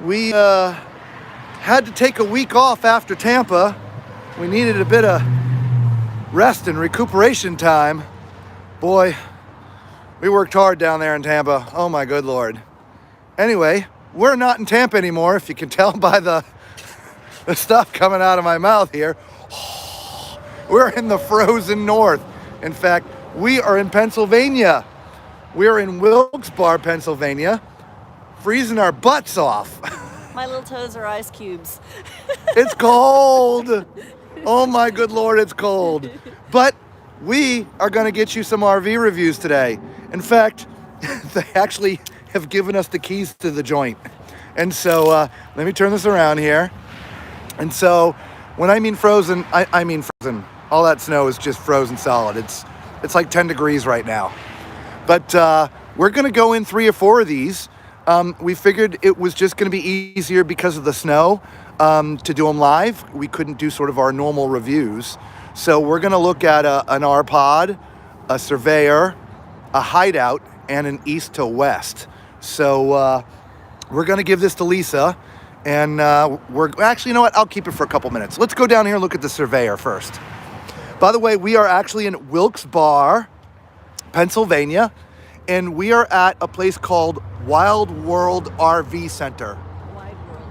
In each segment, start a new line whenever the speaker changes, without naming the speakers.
We had to take a week off after Tampa. We needed a bit of rest and recuperation time. Boy, we worked hard down there in Tampa. Oh my good Lord. Anyway, we're not in Tampa anymore, if you can tell by the stuff coming out of my mouth here. We're in the frozen north. In fact, we are in Pennsylvania. We're in Wilkes-Barre, Pennsylvania, freezing our butts off.
My little toes are ice cubes.
It's cold. Oh my good Lord, it's cold. But we are going to get you some RV reviews today. In fact, they actually have given us the keys to the joint. And so let me turn this around here. And so when I mean frozen, I mean frozen. All that snow is just frozen solid. It's like 10 degrees right now. But we're going to go in 3 or 4 of these. We figured it was just going to be easier because of the snow to do them live. We couldn't do sort of our normal reviews. So we're going to look at an R-Pod, a Surveyor, a Hideout, and an East to West. So we're going to give this to Lisa. And we're actually, you know what? I'll keep it for a couple minutes. Let's go down here and look at the Surveyor first. By the way, we are actually in Wilkes-Barre, Pennsylvania. And we are at a place called Wide World RV Center.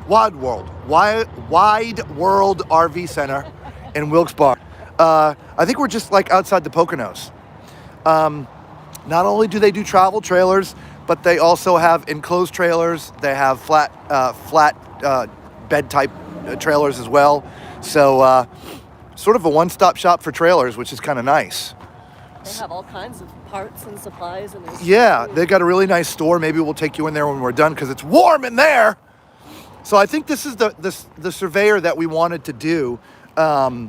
Wide World RV Center in Wilkes-Barre. I think we're just like outside the Poconos. Not only do they do travel trailers, but they also have enclosed trailers. They have flat bed type trailers as well. So sort of a one-stop shop for trailers, which is kind of nice.
They have all kinds of parts and supplies.
Yeah, they got a really nice store. Maybe we'll take you in there when we're done because it's warm in there. So I think this is the Surveyor that we wanted to do. Let's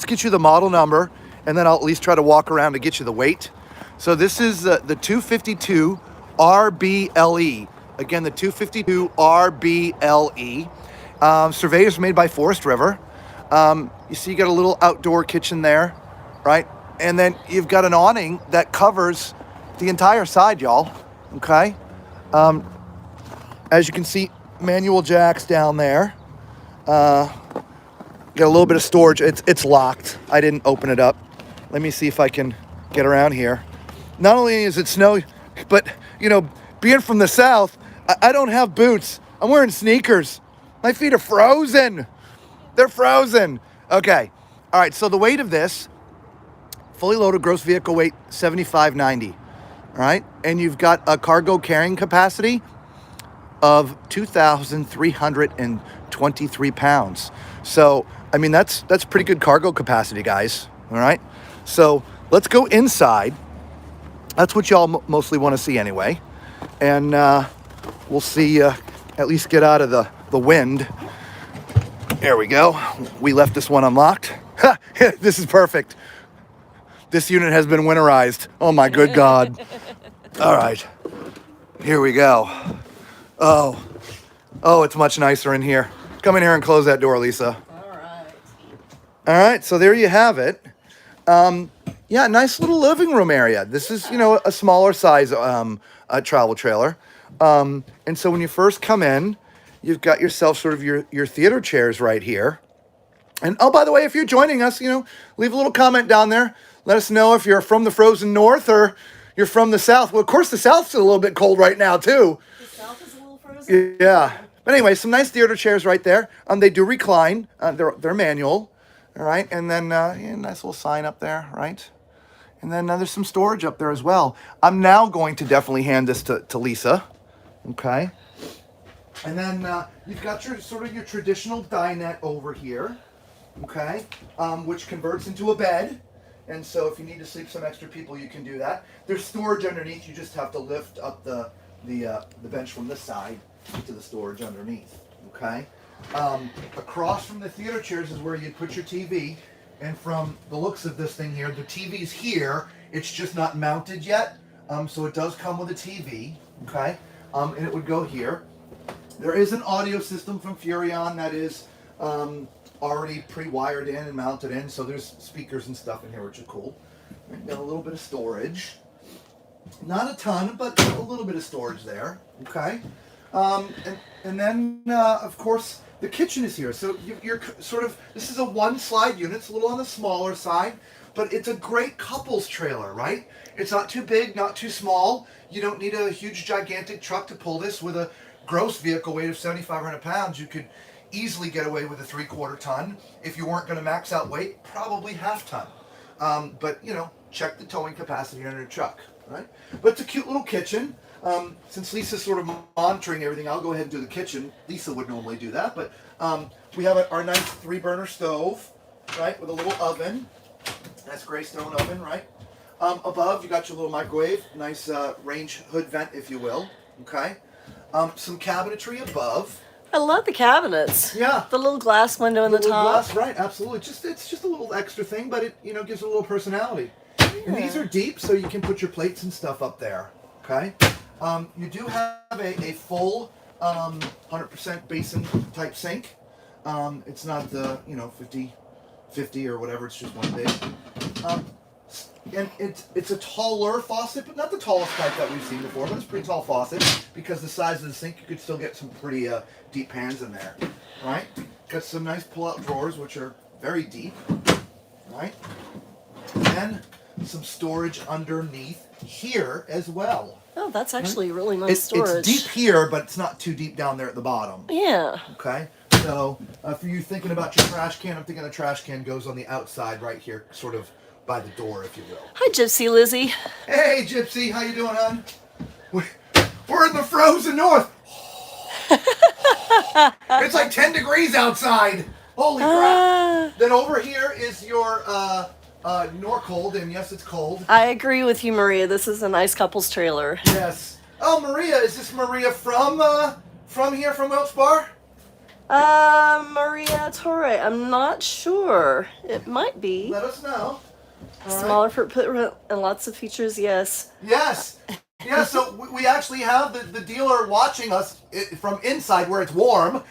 get you the model number, and then I'll at least try to walk around to get you the weight. So this is the 252 RBLE. Again, the 252 RBLE. Surveyor's made by Forest River. You see you got a little outdoor kitchen there, right? And then you've got an awning that covers the entire side, y'all, okay? As you can see, manual jacks down there. Got a little bit of storage. It's locked. I didn't open it up. Let me see if I can get around here. Not only is it snow, but, you know, being from the south, I don't have boots. I'm wearing sneakers. My feet are frozen. They're frozen. Okay. All right, so the weight of this, fully loaded gross vehicle weight, 7,590. All right, and you've got a cargo carrying capacity of 2,323 pounds. So, I mean, that's pretty good cargo capacity, guys. All right, so let's go inside. That's what y'all mostly want to see anyway. And we'll see, at least get out of the wind. There we go. We left this one unlocked. Ha! This is perfect. This unit has been winterized. Oh my good God. All right, here we go. Oh, it's much nicer in here. Come in here and close that door, Lisa. All right, so there you have it. Yeah, nice little living room area. This is, you know, a smaller size travel trailer. And so when you first come in, you've got yourself sort of your theater chairs right here. And oh, by the way, if you're joining us, you know, leave a little comment down there. Let us know if you're from the frozen north or you're from the south. Well, of course, the south's a little bit cold right now, too.
The south is a little frozen?
Yeah. But anyway, some nice theater chairs right there. They do recline. They're manual. All right. And then nice little sign up there, right? And then there's some storage up there as well. I'm now going to definitely hand this to Lisa. Okay. And then you've got your traditional dinette over here. Okay. Which converts into a bed. And so if you need to sleep some extra people, you can do that. There's storage underneath. You just have to lift up the bench from this side to the storage underneath. Okay. Across from the theater chairs is where you'd put your TV. And from the looks of this thing here, the TV's here. It's just not mounted yet. So it does come with a TV. Okay. And it would go here. There is an audio system from Furrion that is already pre-wired in and mounted in, so there's speakers and stuff in here, which are cool. Got a little bit of storage. Not a ton, but a little bit of storage there. Okay. And then, of course, the kitchen is here. So you're sort of, this is a one slide unit. It's a little on the smaller side, but it's a great couples trailer, right? It's not too big, not too small. You don't need a huge, gigantic truck to pull this. With a gross vehicle weight of 7,500 pounds, you could easily get away with a 3/4 ton. If you weren't going to max out weight, probably half ton. But, you know, check the towing capacity on your truck, right? But it's a cute little kitchen. Since Lisa's sort of monitoring everything, I'll go ahead and do the kitchen. Lisa would normally do that, but we have our nice 3-burner stove, right, with a little oven. Nice gray stone oven, right? Above, you got your little microwave, nice range hood vent, if you will, okay? Some cabinetry above.
I love the cabinets.
Yeah.
The little glass window in the
little
top.
glass, right, absolutely. It's just a little extra thing, but it, you know, gives it a little personality. Yeah. And these are deep, so you can put your plates and stuff up there, okay? You do have a full 100% basin type sink. It's not the, you know, 50 or whatever, it's just one big. And it's a taller faucet, but not the tallest type that we've seen before, but it's a pretty tall faucet because the size of the sink, you could still get some pretty deep pans in there, right? Got some nice pull-out drawers, which are very deep, right? And some storage underneath here as well.
Oh, that's actually really nice storage.
It's deep here, but it's not too deep down there at the bottom.
Yeah.
Okay. So for you thinking about your trash can, I'm thinking the trash can goes on the outside right here, sort of by the door, if you will.
Hi, Gypsy Lizzie.
Hey, Gypsy, how you doing, hon? We're in the frozen north. It's like 10 degrees outside. Holy crap. Then over here is your Norcold, and yes, it's cold.
I agree with you, Maria. This is a nice couples trailer.
Yes. Oh, Maria, is this Maria from here, from Wilkes-Barre?
Maria Torre. I'm not sure. It might be.
Let us know.
Smaller footprint and lots of features, yes.
Yes. Yeah, so we actually have the dealer watching us from inside where it's warm.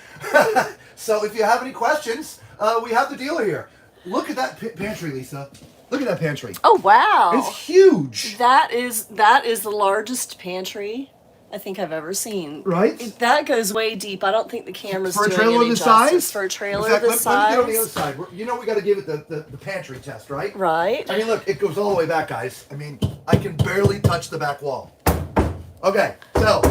So if you have any questions, we have the dealer here. Look at that pantry, Lisa. Look at that pantry.
Oh, wow.
It's huge.
That is the largest pantry I think I've ever seen.
Right?
That goes way deep. I don't think the camera's
for a
doing
trailer
any
this
justice.
size?
For a trailer
In fact,
this
let me get on the
size.
other side. You know we got to give it the pantry test, right?
Right.
I mean, look, it goes all the way back, guys. I mean, I can barely touch the back wall. Okay, so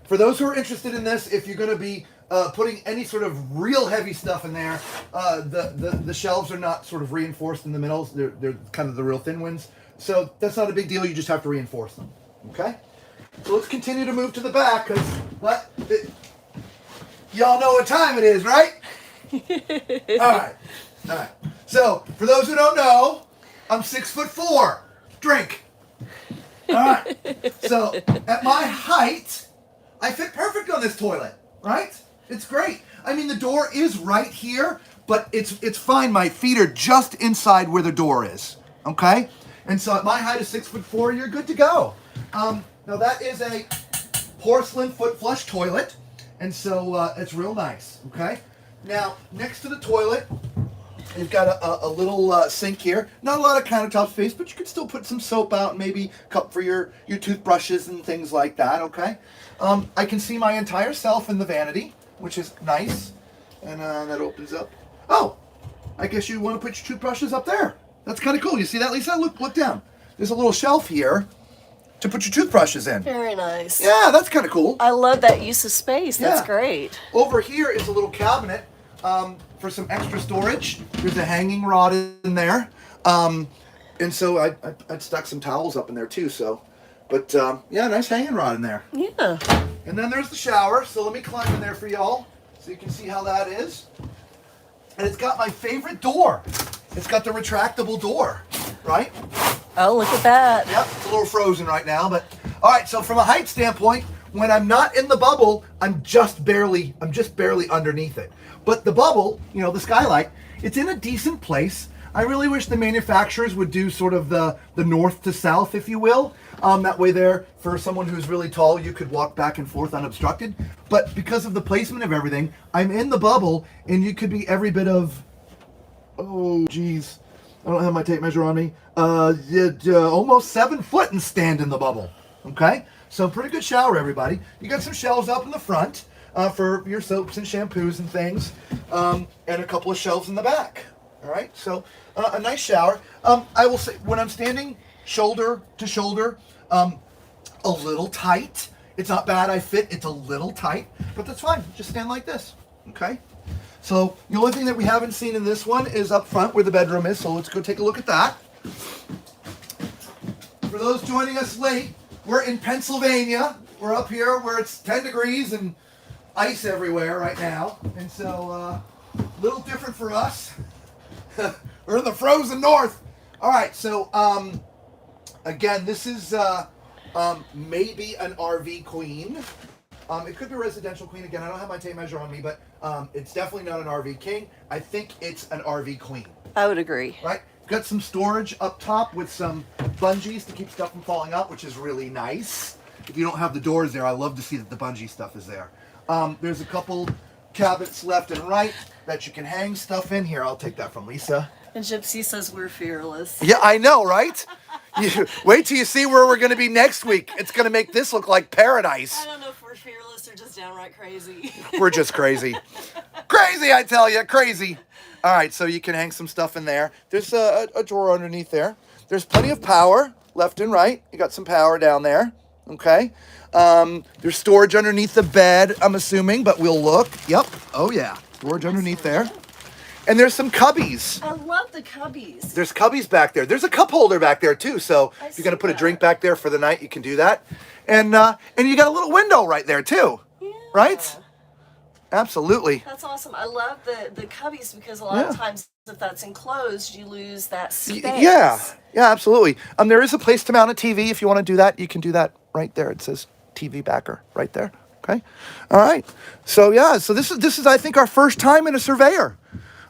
for those who are interested in this, if you're going to be putting any sort of real heavy stuff in there, the shelves are not sort of reinforced in the middle. They're kind of the real thin ones. So that's not a big deal. You just have to reinforce them. Okay? So let's continue to move to the back because y'all know what time it is, right? All right. So for those who don't know, I'm 6'4". Drink. All right. So at my height, I fit perfect on this toilet, right? It's great. I mean, the door is right here, but it's fine. My feet are just inside where the door is. Okay. And so at my height of 6'4", you're good to go. Now that is a porcelain foot flush toilet, and so it's real nice, okay? Now, next to the toilet, you've got a little sink here. Not a lot of countertop space, but you can still put some soap out, maybe a cup for your toothbrushes and things like that, okay? I can see my entire self in the vanity, which is nice, and that opens up. Oh, I guess you want to put your toothbrushes up there. That's kind of cool. You see that, Lisa? Look down. There's a little shelf here to put your toothbrushes in.
Very nice.
Yeah, that's kind of cool.
I love that use of space. That's
Yeah.
great.
Over here is a little cabinet for some extra storage. There's a hanging rod in there. And so I'd stuck some towels up in there too. So, but yeah, nice hanging rod in there.
Yeah.
And then there's the shower. So let me climb in there for y'all so you can see how that is. And it's got my favorite door. It's got the retractable door, right?
Oh, look at that.
Yep, it's a little frozen right now, but all right. So from a height standpoint, when I'm not in the bubble, I'm just barely underneath it. But the bubble, you know, the skylight, it's in a decent place. I really wish the manufacturers would do sort of the north to south, if you will. That way there, for someone who's really tall, you could walk back and forth unobstructed. But because of the placement of everything, I'm in the bubble, and you could be every bit of, oh, geez, I don't have my tape measure on me. Almost 7 foot and stand in the bubble. Okay? So pretty good shower, everybody. You got some shelves up in the front. for your soaps and shampoos and things, and a couple of shelves in the back. All right, so a nice shower. I will say, when I'm standing shoulder to shoulder, a little tight. It's not bad, I fit. It's a little tight, but that's fine. Just stand like this, okay? So the only thing that we haven't seen in this one is up front where the bedroom is, so let's go take a look at that. For those joining us late, we're in Pennsylvania. We're up here where it's 10 degrees and ice everywhere right now. And so, a little different for us. We're in the frozen north. All right, so, again, this is maybe an RV queen. It could be a residential queen. Again, I don't have my tape measure on me, but it's definitely not an RV king. I think it's an RV queen.
I would agree.
Right? Got some storage up top with some bungees to keep stuff from falling out, which is really nice. If you don't have the doors there, I love to see that the bungee stuff is there. There's a couple cabinets left and right that you can hang stuff in here. I'll take that from Lisa.
And Gypsy says we're fearless.
Yeah, I know, right? Wait till you see where we're going to be next week. It's going to make this look like paradise.
I don't know if we're fearless or just downright crazy.
We're just crazy. Crazy, I tell you, crazy. All right, so you can hang some stuff in there. There's a drawer underneath there. There's plenty of power left and right. You got some power down there, okay? There's storage underneath the bed, I'm assuming, but we'll look. Yep, oh yeah, storage underneath there. And there's some cubbies.
I love the cubbies.
There's cubbies back there. There's a cup holder back there too, so if you're gonna put a drink back there for the night, you can do that. And you got a little window right there too, right? Absolutely.
That's awesome. I love the cubbies because a lot of times if that's enclosed, you lose that space.
Yeah, absolutely. There is a place to mount a TV if you want to do that. You can do that right there. It says TV backer right there. Okay. All right. So yeah. So this is I think our first time in a Surveyor.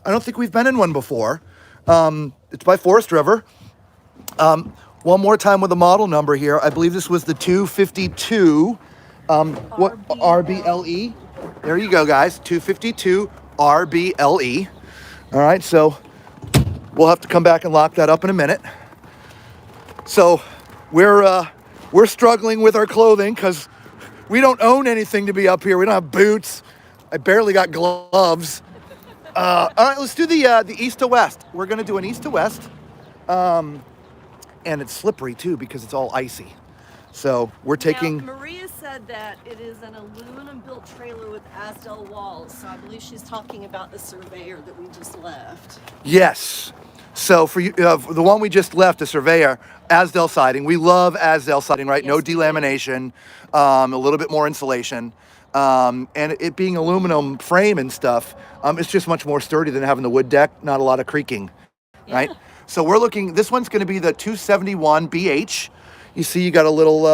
I don't think we've been in one before. It's by Forest River. One more time with the model number here. I believe this was the 252. What RBLE? There you go, guys. 252 RBLE. All right, so we'll have to come back and lock that up in a minute. So we're struggling with our clothing because we don't own anything to be up here. We don't have boots. I barely got gloves. All right, let's do the east to west. We're gonna do an east to west, and it's slippery too because it's all icy. So we're taking.
Now, Maria said that it is an aluminum-built trailer with Asdel walls. So I believe she's talking about the Surveyor that we just left.
Yes. So for you, the one we just left, the Surveyor, Asdel siding. We love Asdel siding, right?
Yes,
No delamination, a little bit more insulation, and it being aluminum frame and stuff, it's just much more sturdy than having the wood deck. Not a lot of creaking, right? So we're looking. This one's going to be the 271 BH. You see, you got a little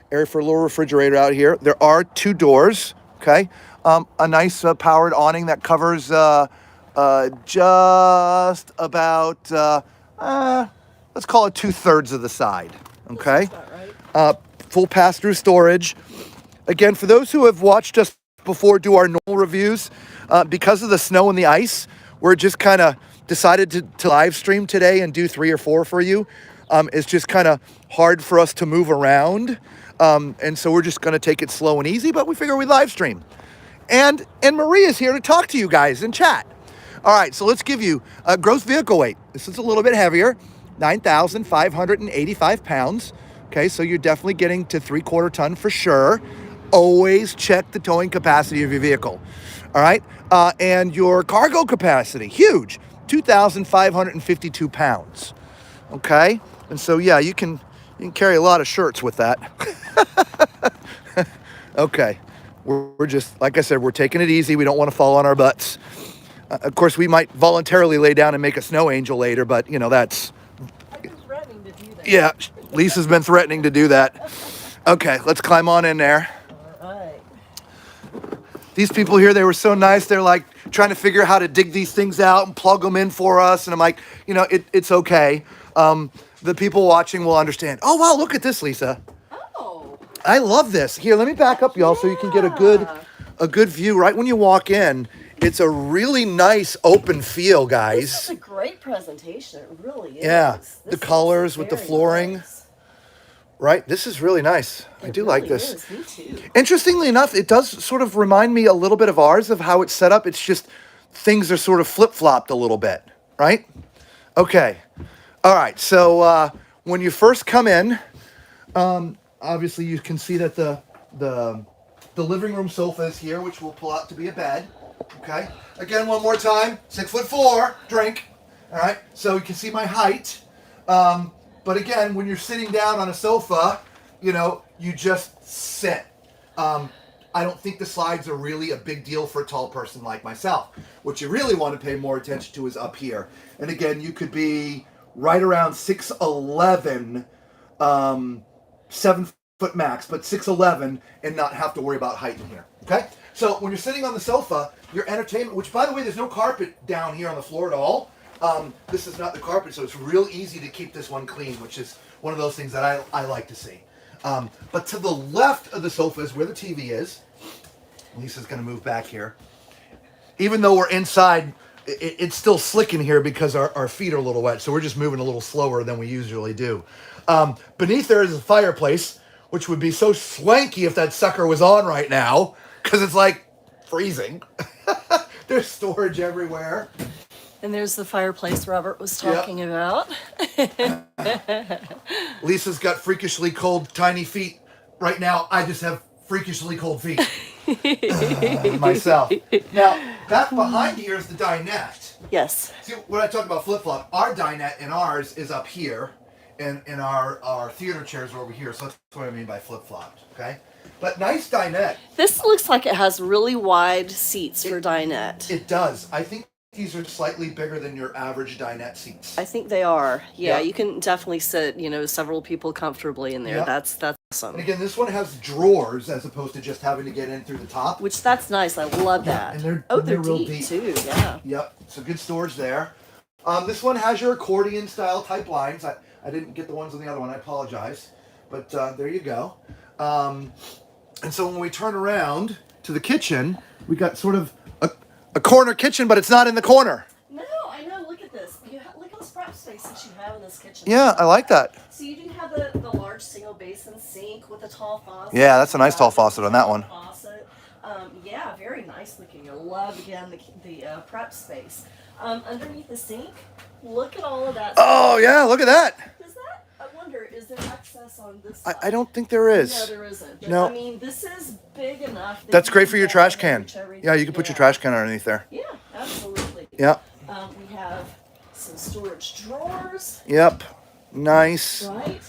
area for a little refrigerator out here. There are two doors, okay? A nice powered awning that covers just about, let's call it 2/3 of the side, okay?
Right.
Full pass-through storage. Again, for those who have watched us before do our normal reviews, because of the snow and the ice, we're just kind of decided to live stream today and do 3 or 4 for you. It's just kind of hard for us to move around. And so we're just going to take it slow and easy, but we figure we live stream. And Maria's here to talk to you guys and chat. All right, so let's give you a gross vehicle weight. This is a little bit heavier, 9,585 pounds. Okay, so you're definitely getting to 3/4 ton for sure. Always check the towing capacity of your vehicle. All right, and your cargo capacity, huge, 2,552 pounds. Okay. And so, yeah, you can carry a lot of shirts with that. Okay. We're just, like I said, we're taking it easy. We don't want to fall on our butts. Of course, we might voluntarily lay down and make a snow angel later, but, that's...
I've been threatening to do that.
Yeah, Lisa's been threatening to do that. Okay, let's climb on in there.
All right.
These people here, they were so nice. They're like trying to figure out how to dig these things out and plug them in for us. And I'm like, it's okay. The people watching will understand. Oh, wow, look at this, Lisa.
Oh.
I love this. Here, let me back up, y'all, so you can get a good view. Right when you walk in, it's a really nice open feel, guys.
This is a great presentation. It really is.
Yeah,
This
the colors
is
with the
very
flooring.
nice.
Right? This is really nice. I do like
really
this.
is. Me too.
Interestingly enough, it does sort of remind me a little bit of ours, of how it's set up. It's just things are sort of flip-flopped a little bit, right? Okay. All right. So when you first come in, obviously you can see that the living room sofa is here, which we'll pull out to be a bed. Okay. Again, one more time. 6'4", drink. All right. So you can see my height. But again, when you're sitting down on a sofa, you know, you just sit. I don't think the slides are really a big deal for a tall person like myself. What you really want to pay more attention to is up here. And again, you could be right around 6'11", 7 foot max, but 6'11", and not have to worry about height in here. Okay? So when you're sitting on the sofa, your entertainment, which by the way, there's no carpet down here on the floor at all. This is not the carpet, so it's real easy to keep this one clean, which is one of those things that I like to see. But to the left of the sofa is where the TV is. Lisa's going to move back here. Even though we're inside, it's still slick in here because our feet are a little wet, so we're just moving a little slower than we usually do. Beneath there is a fireplace, which would be so swanky if that sucker was on right now, because it's like freezing. There's storage everywhere.
And there's the fireplace Robert was talking about.
Lisa's got freakishly cold, tiny feet. Right now, I just have freakishly cold feet. Myself. Now, back behind here is the dinette.
Yes.
See, when I talk about flip-flop, our dinette and ours is up here, and our theater chairs are over here, so that's what I mean by flip-flopped, okay? But nice dinette.
This looks like it has really wide seats for dinette.
It does. I think these are slightly bigger than your average dinette seats.
I think they are. Yeah,
Yep.
you can definitely sit, you know, several people comfortably in there.
Yep.
That's awesome.
And again, this one has drawers as opposed to just having to get in through the top.
Which that's nice. I love that.
And they're
they're
real
deep too. Yeah.
Yep, so good storage there. This one has your accordion style type blinds. I didn't get the ones on the other one, I apologize. But there you go. And so when we turn around to the kitchen, we got sort of a corner kitchen, but it's not in the corner.
No, I know. Look at this. Look at this prep space that you have in this kitchen.
Yeah, I like that.
So you do have the large single basin sink with a tall faucet.
Yeah, that's a nice tall faucet on that one.
Faucet. Yeah, very nice looking. I love again the prep space. Underneath the sink, look at all of that.
Oh yeah, look at that.
I wonder, is there access on this side?
I don't think there is.
No, there isn't. But,
No.
I mean, this is big enough.
That's great for your trash can. Yeah, you can put your trash can underneath there.
Yeah, absolutely.
Yep.
We have some storage drawers.
Yep. Nice.
Right.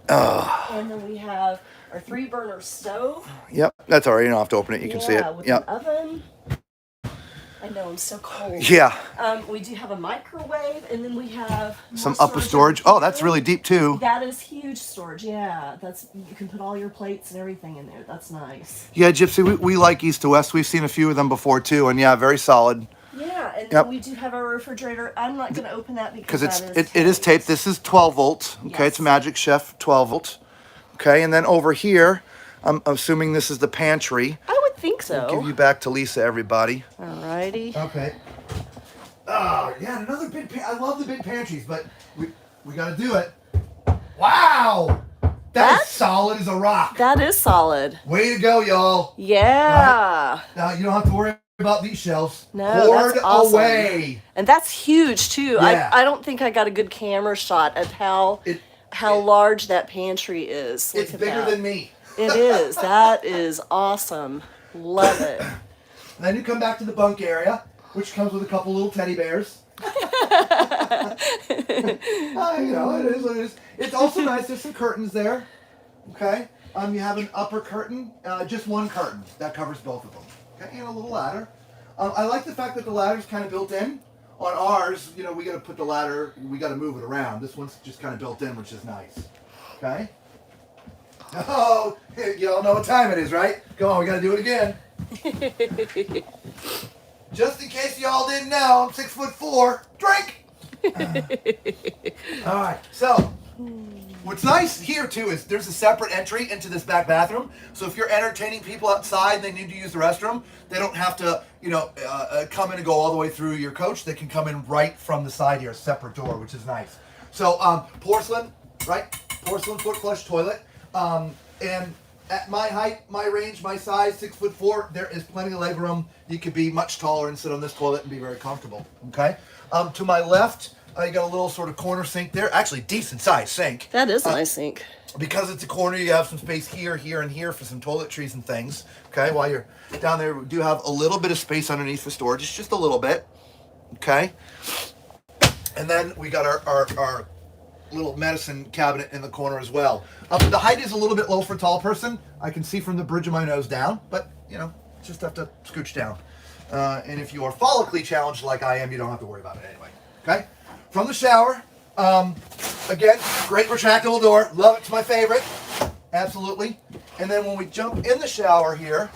Oh.
And then we have our 3-burner stove.
Yep. That's all right. You don't have to open it. You can see it.
With
Yep.
an oven. I know, I'm so cold.
Yeah.
We do have a microwave, and then we have
Some
more
upper storage. Oh, that's really deep too.
That is huge storage. Yeah, you can put all your plates and everything in there. That's nice.
Yeah, Gypsy, we like East to West. We've seen a few of them before too, and yeah, very solid.
Yeah, and
Yep.
we do have our refrigerator. I'm not going to open that because
Because it is taped. This is 12 volt. Okay,
Yes.
it's a Magic Chef 12 volt. Okay, and then over here, I'm assuming this is the pantry.
I would think so.
Give you back to Lisa, everybody.
Alrighty.
Okay. Oh, yeah, another big I love the big pantries, but we got to do it. Wow! That's solid as a rock.
That is solid.
Way to go, y'all.
Yeah.
Now, you don't have to worry about these shelves.
No,
Poured
that's awesome.
away.
And that's huge too.
Yeah.
I don't think I got a good camera shot of how large that pantry is. Look
It's
at
bigger
that.
than me.
It is. That is awesome. Love it.
Then you come back to the bunk area, which comes with a couple little teddy bears. You know, it is what it is. It's also nice. There's some curtains there. Okay. You have an upper curtain, just one curtain that covers both of them. Okay, and a little ladder. I like the fact that the ladder's kind of built in. On ours, you know, we got to put the ladder. We got to move it around. This one's just kind of built in, which is nice. Okay. Oh, you all know what time it is, right? Come on, we got to do it again. Just in case y'all didn't know, I'm 6'4". Drink. All right. So, what's nice here too is there's a separate entry into this back bathroom. So if you're entertaining people outside and they need to use the restroom, they don't have to, you know, come in and go all the way through your coach. They can come in right from the side here, a separate door, which is nice. So porcelain, right? porcelain foot flush toilet. And at my height, my range, my size, 6'4", there is plenty of leg room. You could be much taller and sit on this toilet and be very comfortable. Okay. To my left, you got a little sort of corner sink there. Actually, decent sized sink.
That is a nice sink.
Because it's a corner, you have some space here, here, and here for some toiletries and things. Okay, while you're down there, we do have a little bit of space underneath for storage. It's just a little bit. Okay. And then we got our little medicine cabinet in the corner as well. The height is a little bit low for a tall person. I can see from the bridge of my nose down, but you know, just have to scooch down. And if you are follically challenged like I am, you don't have to worry about it anyway. Okay. From the shower. Again, great retractable door. Love it. It's my favorite. Absolutely. And then when we jump in the shower here,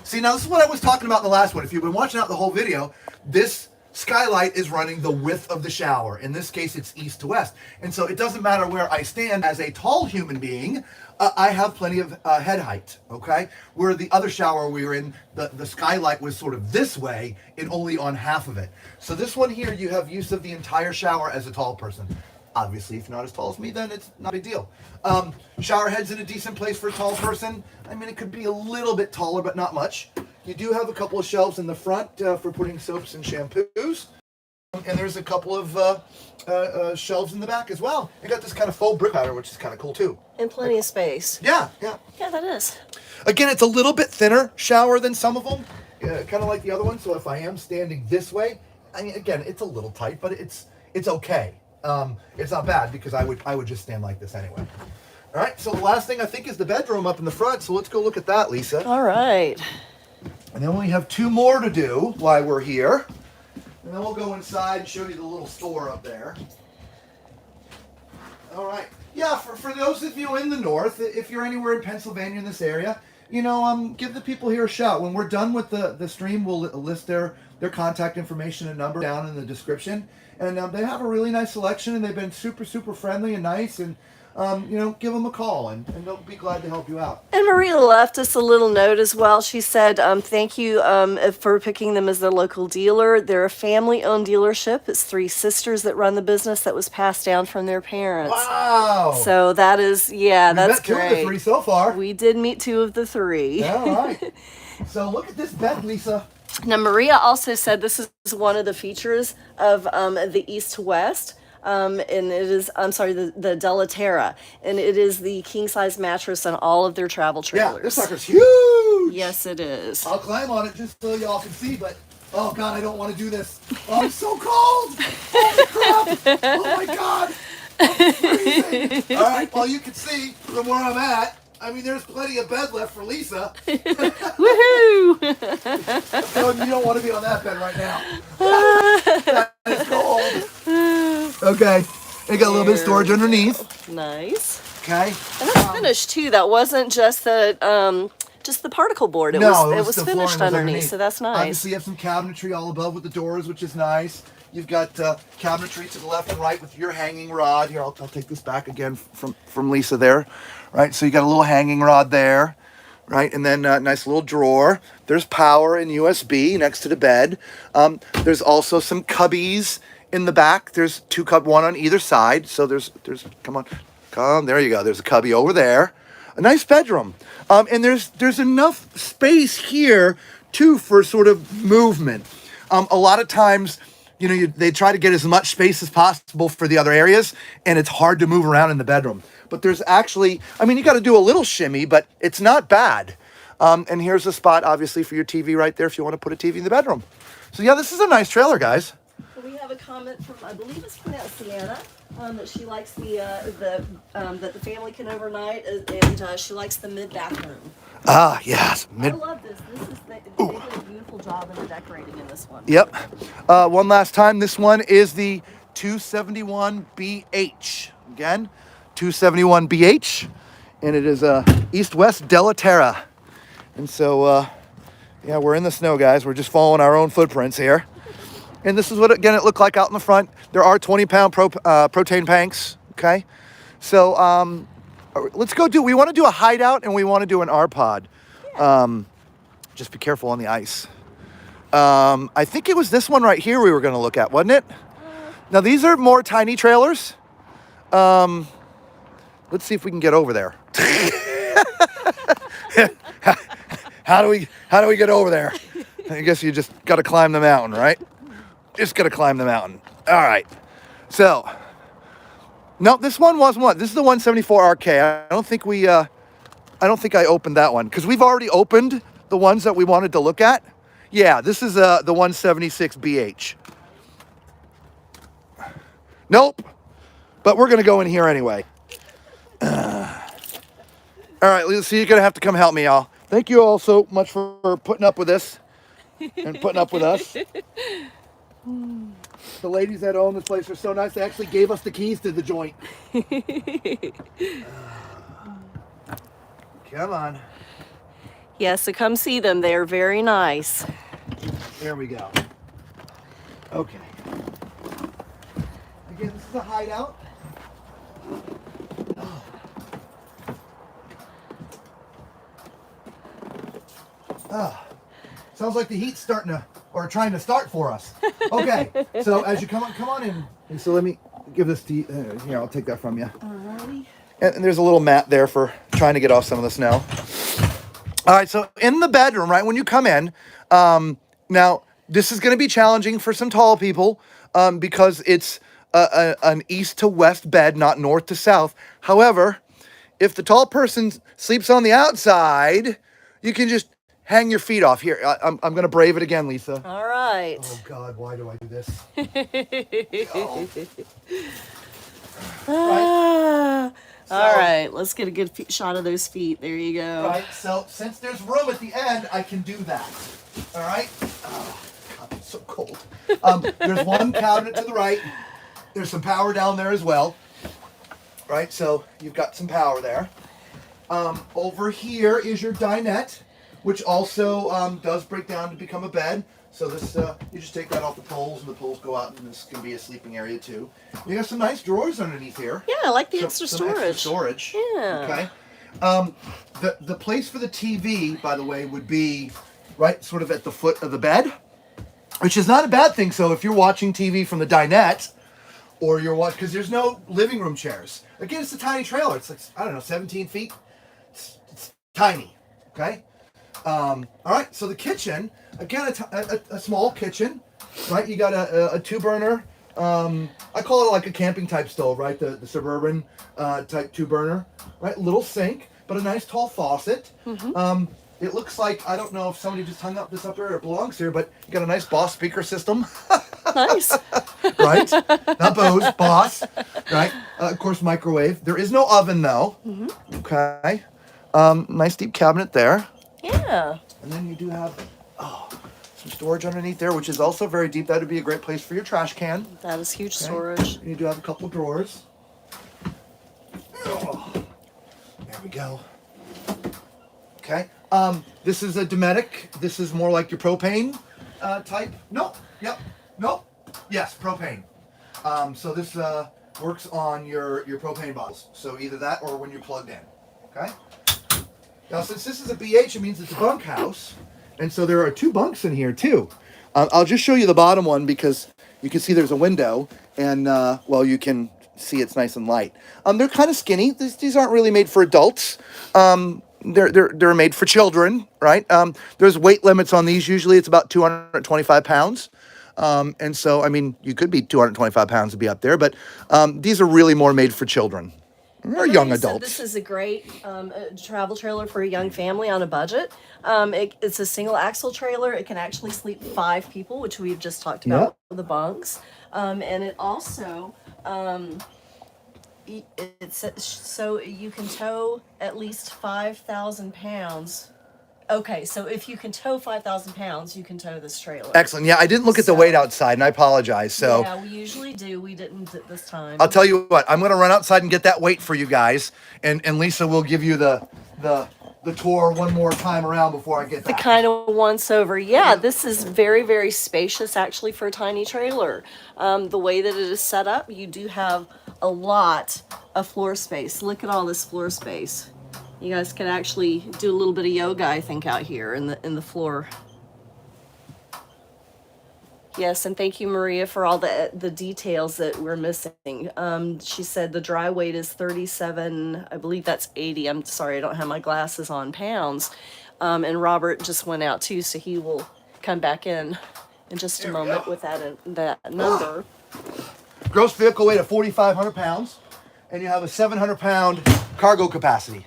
see, now this is what I was talking about in the last one. If you've been watching out the whole video, this skylight is running the width of the shower. In this case, it's east to west. And so it doesn't matter where I stand as a tall human being, I have plenty of head height, okay? Where the other shower we were in, the skylight was sort of this way and only on half of it. So this one here, you have use of the entire shower as a tall person. Obviously, if you're not as tall as me, then it's not a big deal. Shower head's in a decent place for a tall person. I mean, it could be a little bit taller, but not much. You do have a couple of shelves in the front for putting soaps and shampoos. And there's a couple of shelves in the back as well. You got this kind of faux brick pattern, which is kind of cool too.
And plenty of space.
Yeah.
Yeah, that is.
Again, it's a little bit thinner shower than some of them, kind of like the other one. So if I am standing this way, I mean, again, it's a little tight, but it's okay. It's not bad because I would just stand like this anyway. All right. So the last thing I think is the bedroom up in the front. So let's go look at that, Lisa.
All right.
And then we have two more to do while we're here. And then we'll go inside and show you the little store up there. All right. Yeah, for those of you in the north, if you're anywhere in Pennsylvania in this area, you know, give the people here a shout. When we're done with the stream, we'll list their contact information and number down in the description. And they have a really nice selection, and they've been super, super friendly and nice. And, you know, give them a call, and they'll be glad to help you out.
And Maria left us a little note as well. She said, thank you for picking them as their local dealer. They're a family-owned dealership. It's 3 sisters that run the business that was passed down from their parents.
Wow.
So that is, yeah, that's great.
We've met 2 of the 3 so far.
We did meet 2 of the 3.
All right. So look at this bed, Lisa.
Now, Maria also said this is one of the features of the East to West. And it is, I'm sorry, the Della Terra. And it is the king-size mattress on all of their travel trailers.
Yeah, this sucker's huge.
Yes, it is.
I'll climb on it just so y'all can see, but oh God, I don't want to do this. Oh, I'm so cold. Holy crap. Oh my God. I'm freezing. All right, well, you can see from where I'm at, I mean, there's plenty of bed left for Lisa.
Woohoo!
You don't want to be on that bed right now. That is cold. Okay. They got a little bit of storage underneath.
Nice.
Okay.
And that's finished too. That wasn't just the particle board. It was finished underneath, so that's nice.
Obviously, you have some cabinetry all above with the doors, which is nice. You've got cabinetry to the left and right with your hanging rod. Here, I'll take this back again from Lisa there. Right, so you got a little hanging rod there, right? And then a nice little drawer. There's power and USB next to the bed. There's also some cubbies in the back. There's 2 one on either side. So there's come, there you go. There's a cubby over there. A nice bedroom. And there's enough space here too for sort of movement. A lot of times, you know, they try to get as much space as possible for the other areas, and it's hard to move around in the bedroom. But there's actually, I mean, you got to do a little shimmy, but it's not bad. And here's a spot, obviously, for your TV right there if you want to put a TV in the bedroom. So yeah, this is a nice trailer, guys.
We have a comment from, I believe it's pronounced Sienna, that she likes that the family can overnight, and she likes the mid-bathroom.
Ah, yes.
I love this. They did a beautiful job in the decorating in this one.
Yep. One last time, this one is the 271BH. Again, 271BH, and it is West Della Terra. And so, yeah, we're in the snow, guys. We're just following our own footprints here. And this is what, again, it looked like out in the front. There are 20-pound propane tanks, okay? So let's go we want to do a hideout, and we want to do an R-Pod. Yeah. Just be careful on the ice. I think it was this one right here we were going to look at, wasn't it? Now, these are more tiny trailers. Let's see if we can get over there. How do we get over there? I guess you just got to climb the mountain, right? Just got to climb the mountain. All right. So, no, this one wasn't one. This is the 174RK. I don't think I opened that one because we've already opened the ones that we wanted to look at. Yeah, this is the 176BH. Nope. But we're going to go in here anyway. All right, so you're going to have to come help me, y'all. Thank you all so much for putting up with this and putting up with us. The ladies that own this place are so nice. They actually gave us the keys to the joint. Come on.
Yes, so come see them. They're very nice.
There we go. Okay. Again, this is a hideout. Sounds like the heat's starting to, or trying to start for us. Okay, so as you come on in. And so let me give this to you. Here, I'll take that from you.
Alrighty.
And there's a little mat there for trying to get off some of the snow. All right, so in the bedroom, right, when you come in, now this is going to be challenging for some tall people because it's an east to west bed, not north to south. However, if the tall person sleeps on the outside, you can just hang your feet off. Here, I'm going to brave it again, Lisa.
All right.
Oh, God, why do I do this?
Ah.
So,
all right, let's get a good shot of those feet. There you go.
Right, so since there's room at the end, I can do that. All right? Oh, God, it's so cold. There's one cabinet to the right. There's some power down there as well. Right, so you've got some power there. Over here is your dinette, which also does break down to become a bed. So this, you just take that off the poles, and the poles go out, and this can be a sleeping area too. You got some nice drawers underneath here.
Yeah, I like the
Some
extra
extra
storage.
storage.
Yeah.
Okay. The place for the TV, by the way, would be right sort of at the foot of the bed, which is not a bad thing. So if you're watching TV from the dinette, or you're watching, because there's no living room chairs. Again, it's a tiny trailer. It's like, I don't know, 17 feet. It's tiny. Okay. All right. So the kitchen, again, a small kitchen, right? You got a 2-burner. I call it like a camping type stove, right? The suburban type 2-burner, right? Little sink, but a nice tall faucet. Mm-hmm. It looks like, I don't know if somebody just hung up this up here or it belongs here, but you got a nice Boss speaker system.
Nice.
Right? Not Bose, Boss. Right? Of course, microwave. There is no oven though. Mm-hmm. Okay. Nice deep cabinet there.
Yeah.
And then you do have some storage underneath there, which is also very deep. That would be a great place for your trash can.
That is huge storage.
And you do have a couple of drawers. Oh, there we go. Okay. This is a Dometic. This is more like your propane type. Nope. Yep. Nope. Yes, propane. So this works on your propane bottles. So either that or when you're plugged in. Okay. Now, since this is a BH, it means it's a bunkhouse. And so there are 2 bunks in here, too. I'll just show you the bottom one because you can see there's a window. And, well, you can see it's nice and light. They're kind of skinny. These aren't really made for adults. They're made for children, right? There's weight limits on these. Usually it's about 225 pounds. And so, I mean, you could be 225 pounds to be up there. But these are really more made for children. Or young adults.
This is a great travel trailer for a young family on a budget. It's a single axle trailer. It can actually sleep 5 people, which we've just talked about with the bunks. And it also, it's so you can tow at least 5,000 pounds. Okay, so if you can tow 5,000 pounds, you can tow this trailer.
Excellent. Yeah, I didn't look at the weight outside, and I apologize. So
yeah, we usually do. We didn't this time.
I'll tell you what. I'm going to run outside and get that weight for you guys, and Lisa will give you the tour one more time around before I get back.
The kind of once over. Yeah, this is very, very spacious actually for a tiny trailer. The way that it is set up, you do have a lot of floor space. Look at all this floor space. You guys can actually do a little bit of yoga, I think, out here in the floor. Yes, and thank you, Maria, for all the details that we're missing. She said the dry weight is 37. I believe that's 80. I'm sorry, I don't have my glasses on, pounds. And Robert just went out too, so he will come back in just a
There we
moment
go.
with that number.
Gross vehicle weight of 4,500 pounds, and you have a 700-pound cargo capacity.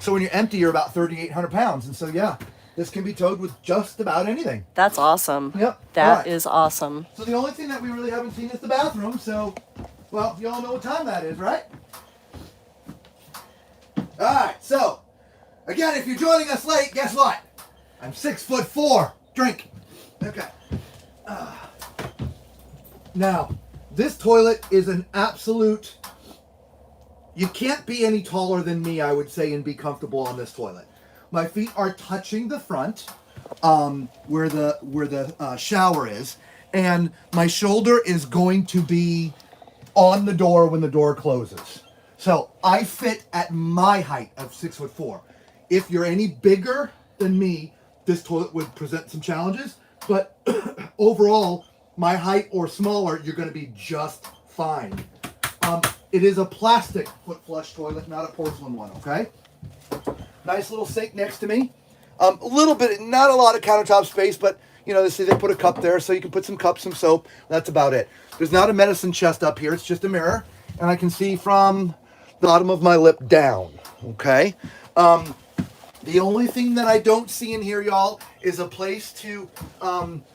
So when you're empty, you're about 3,800 pounds. And so, yeah, this can be towed with just about anything.
That's awesome.
Yep.
That is awesome.
So the only thing that we really haven't seen is the bathroom. So, well, you all know what time that is, right? All right. So, again, if you're joining us late, guess what? I'm 6'4". Drink. Okay. Now, this toilet is an absolute. You can't be any taller than me, I would say, and be comfortable on this toilet. My feet are touching the front, where the shower is, and my shoulder is going to be on the door when the door closes. So I fit at my height of 6'4". If you're any bigger than me, this toilet would present some challenges. But overall, my height or smaller, you're going to be just fine. It is a plastic foot flush toilet, not a porcelain one, okay? Nice little sink next to me. A little bit, not a lot of countertop space, but, you know, they put a cup there so you can put some cups, some soap. That's about it. There's not a medicine chest up here. It's just a mirror. And I can see from the bottom of my lip down, okay? The only thing that I don't see in here, y'all, is a place to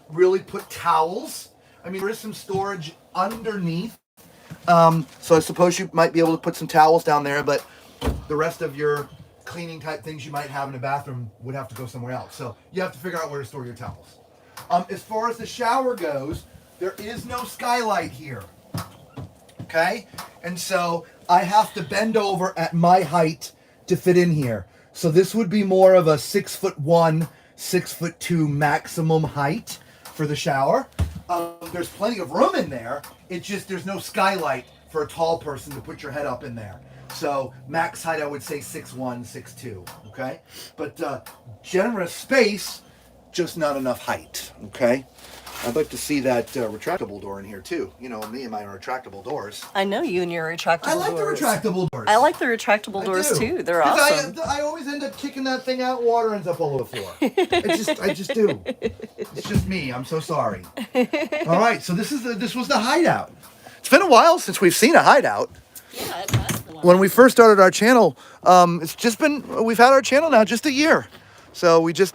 really put towels. I mean, there is some storage underneath. So I suppose you might be able to put some towels down there, but the rest of your cleaning type things you might have in a bathroom would have to go somewhere else. So you have to figure out where to store your towels. As far as the shower goes, there is no skylight here. Okay? And so I have to bend over at my height to fit in here. So this would be more of a 6'1", 6'2" maximum height for the shower. There's plenty of room in there. It's just there's no skylight for a tall person to put your head up in there. So max height, I would say 6'1", 6'2", okay? But generous space, just not enough height, okay? I'd like to see that retractable door in here too. You know, me and my retractable doors.
I know you and your retractable doors.
I like
doors.
the retractable doors.
I like the retractable doors too. They're awesome.
I always end up kicking that thing out. Water ends up all over the floor. I just do. It's just me. I'm so sorry. All right. So this was the hideout. It's been a while since we've seen a hideout.
Yeah, it has been.
When we first started our channel, we've had our channel now just a year. So we just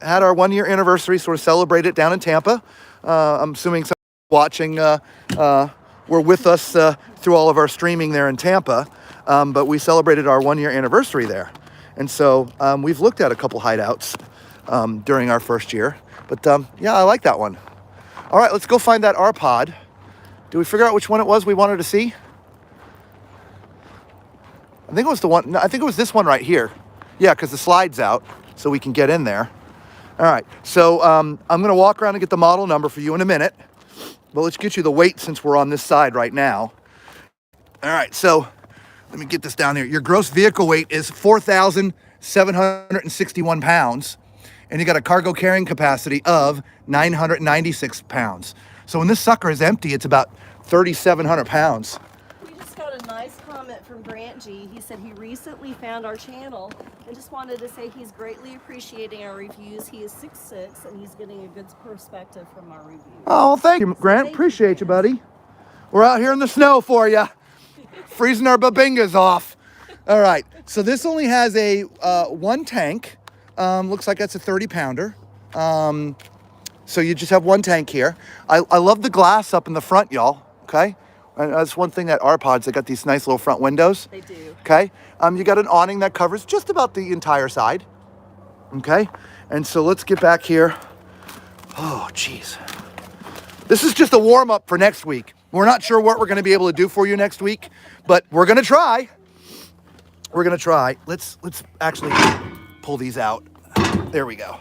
had our 1-year anniversary, sort of celebrated down in Tampa. I'm assuming some watching were with us through all of our streaming there in Tampa, but we celebrated our 1-year anniversary there. And so we've looked at a couple hideouts during our first year. But yeah, I like that one. All right, let's go find that R-Pod. Did we figure out which one it was we wanted to see? I think it was the one. No, I think it was this one right here. Yeah, because the slide's out, so we can get in there. All right, so I'm going to walk around and get the model number for you in a minute. But let's get you the weight since we're on this side right now. All right, so let me get this down here. Your gross vehicle weight is 4,761 pounds. And you got a cargo carrying capacity of 996 pounds. So when this sucker is empty, it's about 3,700 pounds.
We just got a nice comment from Grant G. He said he recently found our channel and just wanted to say he's greatly appreciating our reviews. He is 6'6", and he's getting a good perspective from our reviews.
Oh, thank you, Grant. Appreciate you, buddy. We're out here in the snow for you. Freezing our babingas off. All right, so this only has a one tank. Looks like that's a 30-pounder. So you just have one tank here. I love the glass up in the front, y'all, okay? And that's one thing that R-Pods, they got these nice little front windows.
They do.
Okay? You got an awning that covers just about the entire side. Okay? And so let's get back here. Oh, jeez. This is just a warm-up for next week. We're not sure what we're going to be able to do for you next week, but we're going to try. We're going to try. Let's actually pull these out. There we go.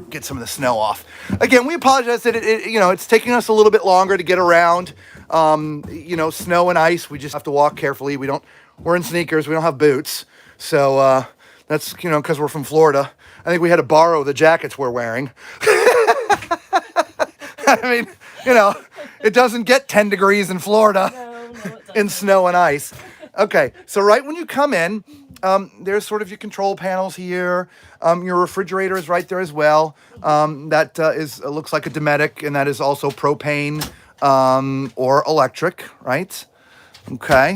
Get some of the snow off. Again, we apologize that it's taking us a little bit longer to get around. Snow and ice, we just have to walk carefully. We're in sneakers, we don't have boots. So that's, because we're from Florida. I think we had to borrow the jackets we're wearing. I mean, it doesn't get 10 degrees in Florida
No, it doesn't.
in snow and ice. Okay, so right when you come in, there's sort of your control panels here. Your refrigerator is right there as well. That looks like a Dometic, and that is also propane or electric, right? Okay,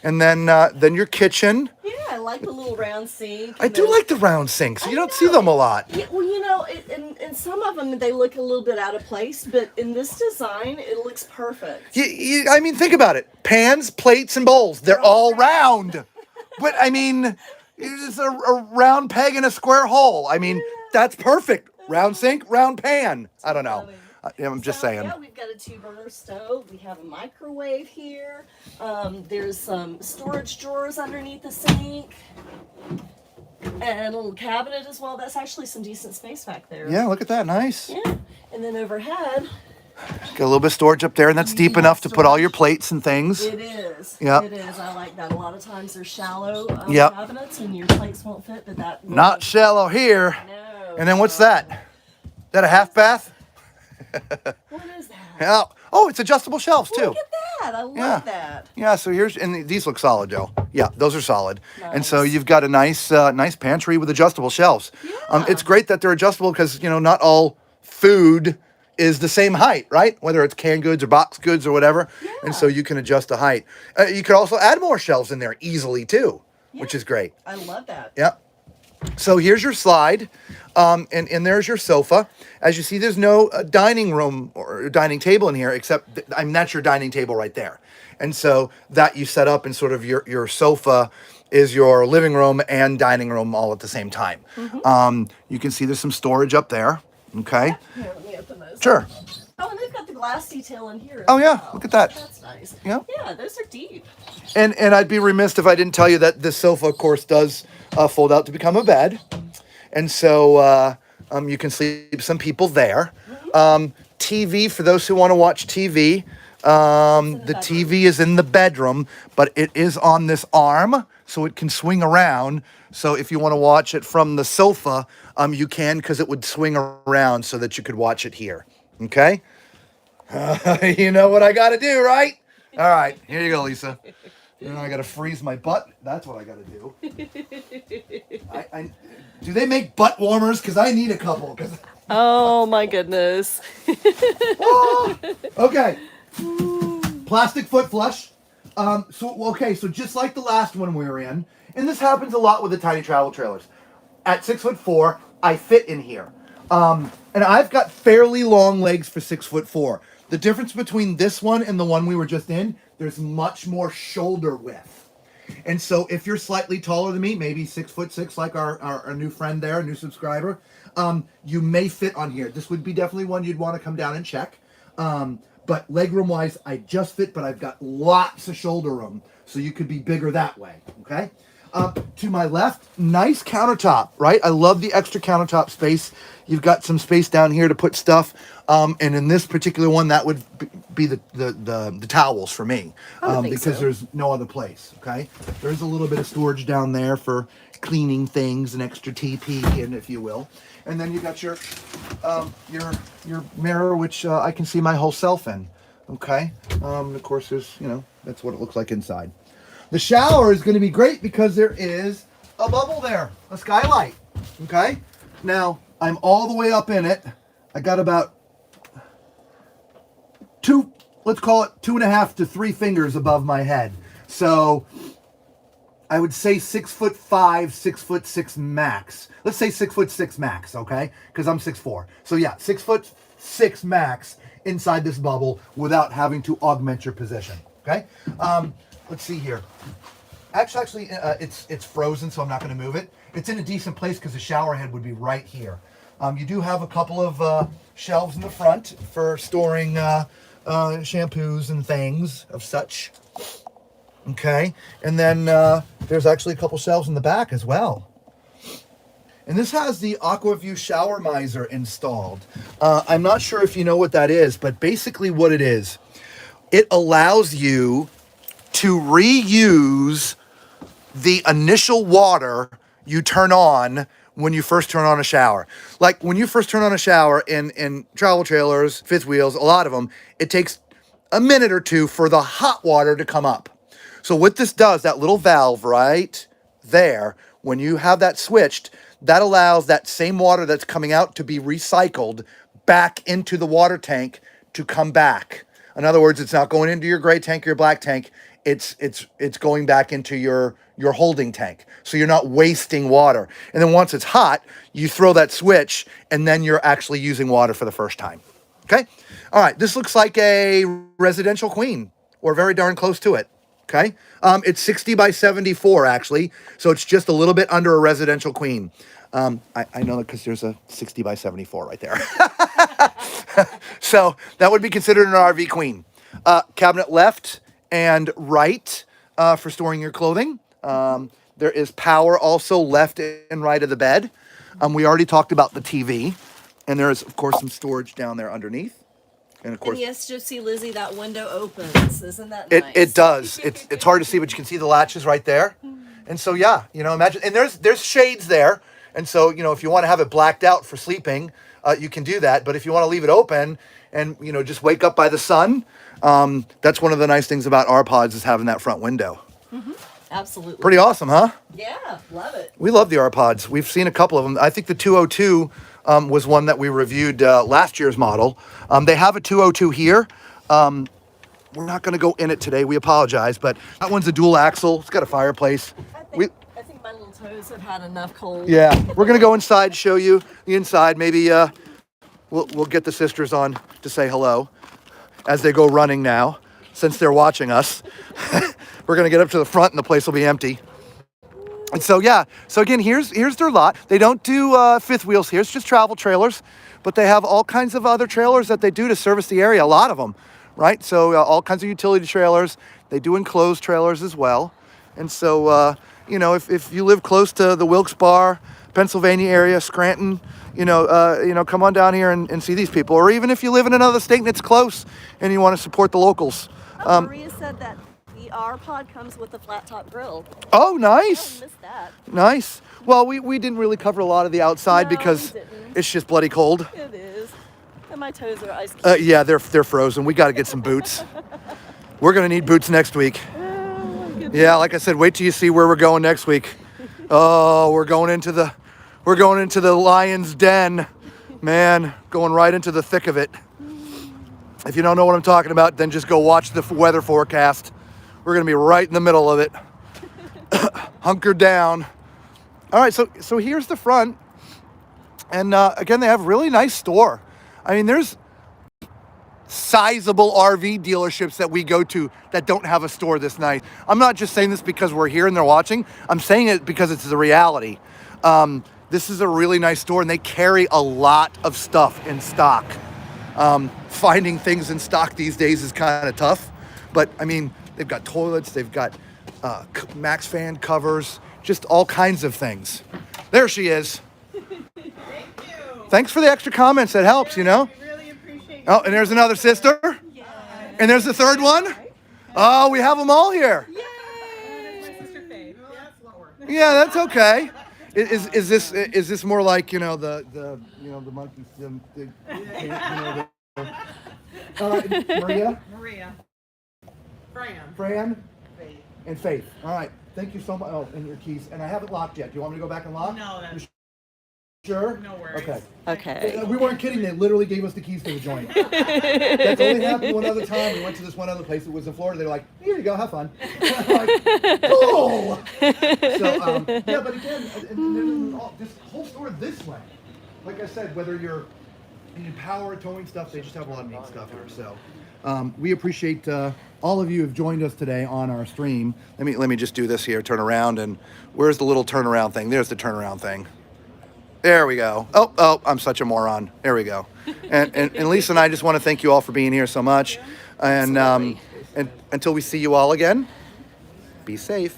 and then your kitchen.
Yeah, I like the little round sink.
I do like the round sinks. You don't see them a lot.
Yeah, well, in some of them they look a little bit out of place, but in this design, it looks perfect.
I mean, think about it. Pans, plates, and bowls. They're all round. But, I mean, it's a round peg in a square hole. I mean, that's perfect. Round sink, round pan. I don't know. I'm just saying.
Yeah, we've got a 2-burner stove. We have a microwave here. There's some storage drawers underneath the sink. And a little cabinet as well. That's actually some decent space back there.
Yeah, look at that. Nice.
Yeah. And then overhead,
got a little bit of storage up there, and that's deep enough to put all your plates and things.
it is.
Yeah.
It is. I like that. A lot of times they're shallow
Yep.
cabinets and your plates won't fit, but that...
Not shallow here.
No.
And then what's that? Is that a half bath?
What is that?
Yeah. Oh, it's adjustable shelves too.
Look at that. I love that.
Yeah, so and these look solid, Joe. Yeah, those are solid.
Nice.
And so you've got a nice pantry with adjustable shelves.
Yeah.
It's great that they're adjustable because, not all food is the same height, right? Whether it's canned goods or box goods or whatever.
Yeah.
And so you can adjust the height. You could also add more shelves in there easily too, which is great.
I love that.
Yeah. So here's your slide, and there's your sofa. As you see, there's no dining room or dining table in here, except, that's your dining table right there. And so that you set up, and sort of your sofa is your living room and dining room all at the same time. Mm-hmm. You can see there's some storage up there. Okay.
Here, let me open those.
Sure.
Oh, and they've got the glass detail in here.
Oh, yeah. Look at that.
That's nice.
Yeah.
Yeah, those are deep.
And I'd be remiss if I didn't tell you that this sofa, of course, does fold out to become a bed. And so you can sleep some people there. TV, for those who want to watch TV. The TV is in the bedroom, but it is on this arm, so it can swing around. So if you want to watch it from the sofa, you can, because it would swing around so that you could watch it here. Okay? You know what I got to do, right? All right, here you go, Lisa. Then I got to freeze my butt. That's what I got to do. Do they make butt warmers? Because I need a couple.
Oh my goodness.
Oh, okay. Plastic foot flush. So just like the last one we were in, and this happens a lot with the tiny travel trailers. At 6'4", I fit in here. And I've got fairly long legs for 6'4". The difference between this one and the one we were just in, there's much more shoulder width. And so if you're slightly taller than me, maybe 6'6", like our new friend there, a new subscriber, you may fit on here. This would be definitely one you'd want to come down and check. But legroom wise, I just fit, but I've got lots of shoulder room, so you could be bigger that way, okay? To my left, nice countertop, right? I love the extra countertop space. You've got some space down here to put stuff. And in this particular one, that would be the towels for me, because there's no other place, okay? There's a little bit of storage down there for cleaning things, an extra TP, and if you will. And then you got your mirror, which I can see my whole self in, okay? Of course, there's, that's what it looks like inside. The shower is going to be great because there is a bubble there, a skylight, okay? Now, I'm all the way up in it. I got about let's call it 2.5 to 3 fingers above my head. So I would say 6'5", 6'6" max. Let's say 6'6" max, okay? Because I'm 6'4". So yeah, 6'6" max inside this bubble without having to augment your position, okay? Let's see here. Actually, it's frozen, so I'm not going to move it. It's in a decent place because the shower head would be right here. You do have a couple of shelves in the front for storing shampoos and things of such. Okay, and then there's actually a couple shelves in the back as well. And this has the AquaView shower miser installed. I'm not sure if you know what that is, but basically what it is, it allows you to reuse the initial water you turn on when you first turn on a shower. Like when you first turn on a shower in travel trailers, fifth wheels, a lot of them, it takes a minute or two for the hot water to come up. So what this does, that little valve right there, when you have that switched, that allows that same water that's coming out to be recycled back into the water tank to come back. In other words, it's not going into your gray tank or your black tank. It's going back into your holding tank. So you're not wasting water. And then once it's hot, you throw that switch and then you're actually using water for the first time. Okay? All right, this looks like a residential queen or very darn close to it. Okay? It's 60 by 74 actually. So it's just a little bit under a residential queen. I know that because there's a 60 by 74 right there. So that would be considered an RV queen. Cabinet left and right for storing your clothing. There is power also left and right of the bed. We already talked about the TV. And there is, of course, some storage down there underneath. And of course,
and yes, Gypsy Lizzie, that window opens. Isn't that nice?
It does. It's hard to see, but you can see the latches right there. And so, yeah, imagine. And there's shades there. And so, if you want to have it blacked out for sleeping, you can do that. But if you want to leave it open and, just wake up by the sun, that's one of the nice things about R-Pods is having that front window.
Mm-hmm. Absolutely.
Pretty awesome, huh?
Yeah, love it.
We love the R-Pods. We've seen a couple of them. I think the 202 was one that we reviewed last year's model. They have a 202 here. We're not going to go in it today. We apologize, but that one's a dual axle. It's got a fireplace.
I think my little toes have had enough cold.
Yeah, we're going to go inside, show you the inside. Maybe we'll get the sisters on to say hello as they go running now, since they're watching us. We're going to get up to the front and the place will be empty. And so, yeah. So again, here's their lot. They don't do fifth wheels here. It's just travel trailers. But they have all kinds of other trailers that they do to service the area. A lot of them, right? So all kinds of utility trailers. They do enclosed trailers as well. And so, if you live close to the Wilkes-Barre, Pennsylvania area, Scranton, come on down here and see these people. Or even if you live in another state and it's close and you want to support the locals.
Maria said that the R-Pod comes with a flat top grill.
Oh, nice.
I missed that.
Nice. Well, we didn't really cover a lot of the outside because it's just bloody cold.
It is. And my toes are ice cubes.
Yeah, they're frozen. We got to get some boots. We're going to need boots next week. Yeah, like I said, wait till you see where we're going next week. Oh, we're going into the lion's den. Man, going right into the thick of it. If you don't know what I'm talking about, then just go watch the weather forecast. We're going to be right in the middle of it. Hunker down. All right, so here's the front. And again, they have a really nice store. I mean, there's sizable RV dealerships that we go to that don't have a store this nice. I'm not just saying this because we're here and they're watching. I'm saying it because it's the reality. This is a really nice store, and they carry a lot of stuff in stock. Finding things in stock these days is kind of tough. But, I mean, they've got toilets, they've got Max fan covers, just all kinds of things. There she is.
Thank you.
Thanks for the extra comments. That helps,
We really appreciate
Oh, and there's another sister.
Yes.
And there's the third one. Oh, we have them all here.
Yay! My sister Faye. Yeah, that's lower.
Yeah, that's okay. Is this more like the monkeys? Maria, Fran,
Faith.
and Faith. All right. Thank you so much. Oh, and your keys. And I haven't locked yet. Do you want me to go back and lock?
No, that's
Sure?
no worries.
Okay.
Okay.
We weren't kidding. They literally gave us the keys to the joint. That's only happened one other time. We went to this one other place. It was in Florida. They were like, here you go. Have fun. I'm like, cool. So, yeah, but again, and this whole store this way. Like I said, whether you're in power, towing stuff, they just have a lot of neat stuff here. So we appreciate all of you who have joined us today on our stream. Let me just do this here. Turn around. And where's the little turnaround thing? There's the turnaround thing. There we go. Oh, I'm such a moron. There we go. And Lisa and I just want to thank you all for being here so much. And until we see you all again, be safe.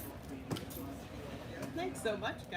Thanks so much, guys.